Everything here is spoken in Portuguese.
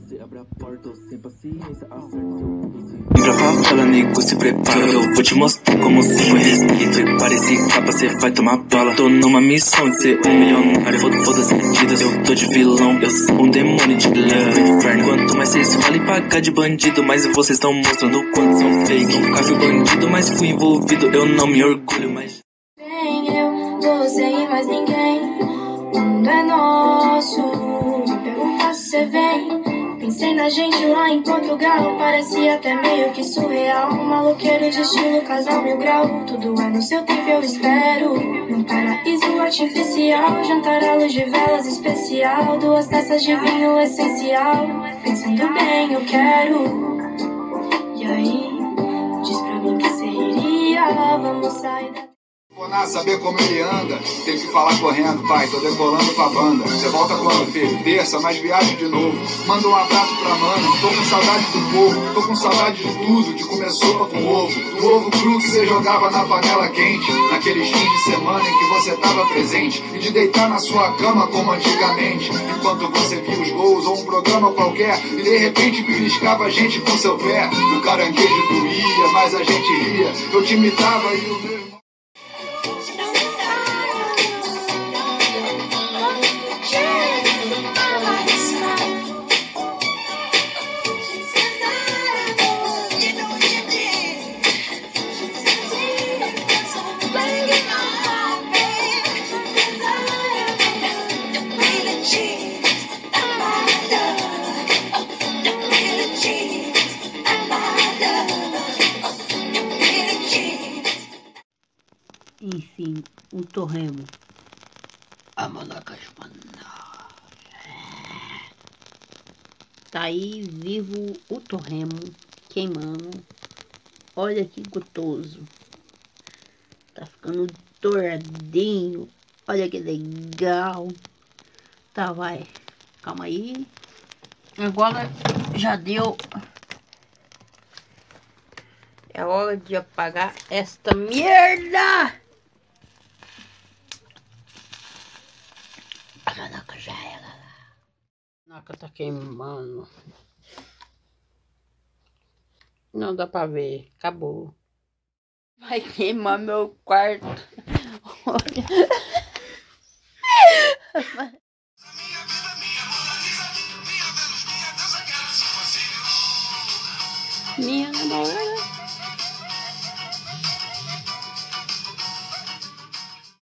Você abre a porta, ou sem paciência, acerta seu pulso. Vem pra favela, nego, se prepara. Eu vou te mostrar como se foi respeito. Parece capa, cê vai tomar bala. Tô numa missão de ser um milionário. Foda-se medidas, eu tô de vilão. Eu sou um demônio de leve inferno. Quanto mais cês falem pagar de bandido, mais vocês estão mostrando o quanto são fake. Nunca fui bandido, mas fui envolvido. Eu não me orgulho, mas... Nem eu, você e mais ninguém. O mundo é nosso. Me pergunta se cê vem. Pensei na gente lá em Portugal. Parecia até meio que surreal. Um maloqueiro de estilo casal 1000 grau. Tudo é no seu tempo, eu espero. Num paraíso artificial. Jantar à luz de velas especial. 2 taças de vinho essencial. Pensando bem, eu quero. E aí, diz pra mim que cê iria. Vamos sair da... Saber como ele anda, tem que falar correndo, pai, tô decolando com a banda. Você volta quando, filho? Terça, mas viagem de novo. Manda um abraço pra mano, tô com saudade do povo. Tô com saudade de tudo, de comer sopa com ovo. Do ovo cru que você jogava na panela quente, naqueles fins de semana em que você tava presente. E de deitar na sua cama como antigamente, enquanto você via os gols ou um programa qualquer. E de repente beliscava a gente com seu pé. O caranguejo doía, mas a gente ria. Eu te imitava e o meu irmão... Enfim, o torremo. Tá aí vivo o torremo queimando. Olha que gostoso. Tá ficando douradinho. Olha que legal. Tá, vai. Calma aí. Agora já deu. É hora de apagar esta merda. A canaca já era. A canaca tá queimando. Não dá pra ver. Acabou. Vai queimar meu quarto. Olha.